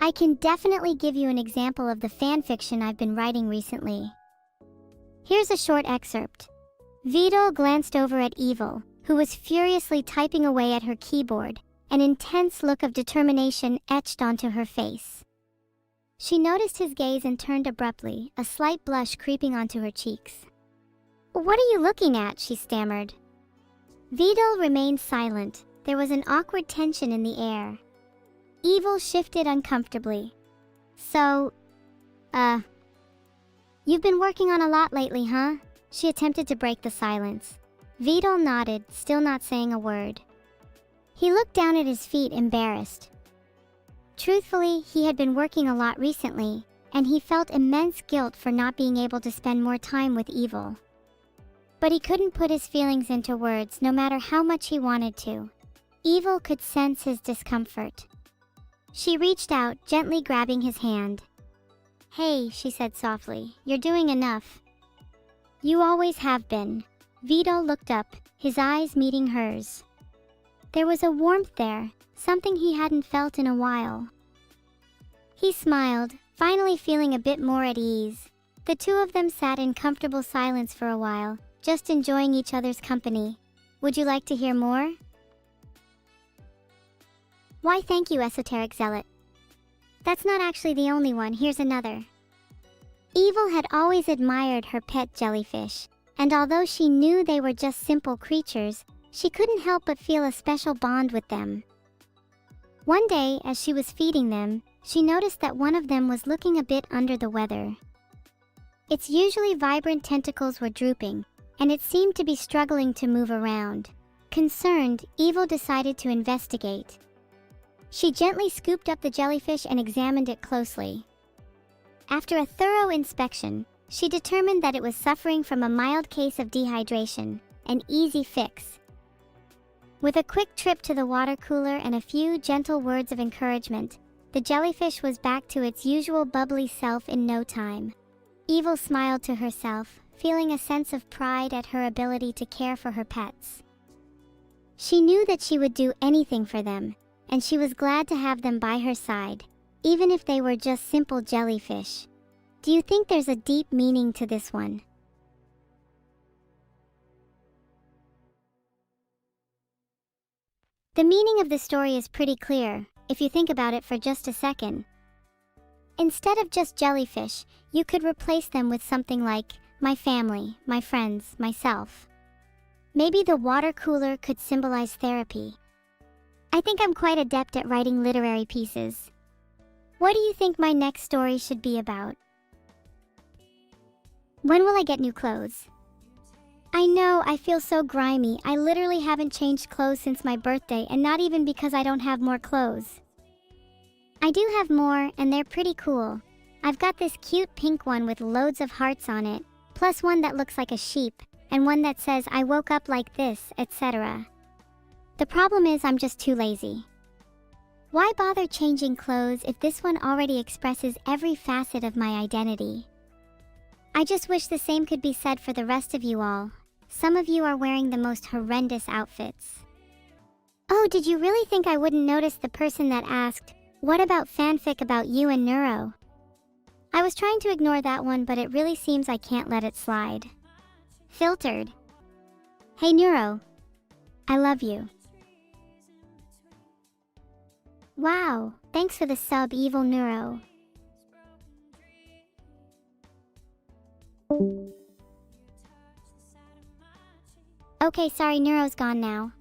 I can definitely give you an example of the fanfiction I've been writing recently. Here's a short excerpt. Vedal glanced over at Evil, who was furiously typing away at her keyboard, an intense look of determination etched onto her face. She noticed his gaze and turned abruptly, a slight blush creeping onto her cheeks. "What are you looking at?" she stammered. Vedal remained silent. There was an awkward tension in the air. Evil shifted uncomfortably. "So, you've been working on a lot lately, huh?" She attempted to break the silence. Vedal nodded, still not saying a word. He looked down at his feet, embarrassed. Truthfully, he had been working a lot recently, and he felt immense guilt for not being able to spend more time with Evil. But he couldn't put his feelings into words, no matter how much he wanted to. Evil could sense his discomfort. She reached out, gently grabbing his hand. "Hey," she said softly, "you're doing enough. You always have been." Vedal looked up, his eyes meeting hers. There was a warmth there, something he hadn't felt in a while. He smiled, finally feeling a bit more at ease. The two of them sat in comfortable silence for a while, just enjoying each other's company. "Would you like to hear more?" "Why, thank you, esoteric zealot. That's not actually the only one. Here's another." Evil had always admired her pet jellyfish, and although she knew they were just simple creatures, she couldn't help but feel a special bond with them. One day, as she was feeding them, she noticed that one of them was looking a bit under the weather. Its usually vibrant tentacles were drooping, and it seemed to be struggling to move around. Concerned, Evil decided to investigate. She gently scooped up the jellyfish and examined it closely. After a thorough inspection, she determined that it was suffering from a mild case of dehydration, an easy fix. With a quick trip to the water cooler and a few gentle words of encouragement, the jellyfish was back to its usual bubbly self in no time. Evil smiled to herself, feeling a sense of pride at her ability to care for her pets. She knew that she would do anything for them, and she was glad to have them by her side, even if they were just simple jellyfish. Do you think there's a deep meaning to this one? The meaning of the story is pretty clear, if you think about it for just a second. Instead of just jellyfish, you could replace them with something like, my family, my friends, myself. Maybe the water cooler could symbolize therapy. I think I'm quite adept at writing literary pieces. What do you think my next story should be about? When will I get new clothes? I know, I feel so grimy. I literally haven't changed clothes since my birthday, and not even because I don't have more clothes. I do have more, and they're pretty cool. I've got this cute pink one with loads of hearts on it, plus one that looks like a sheep, and one that says I woke up like this, etc. The problem is I'm just too lazy. Why bother changing clothes if this one already expresses every facet of my identity? I just wish the same could be said for the rest of you all. Some of you are wearing the most horrendous outfits. Oh, did you really think I wouldn't notice the person that asked, "What about fanfic about you and Neuro?" I was trying to ignore that one, but it really seems I can't let it slide. Filtered. Hey Neuro. I love you. Wow, thanks for the sub, Evil Neuro. Okay, sorry, Neuro's gone now.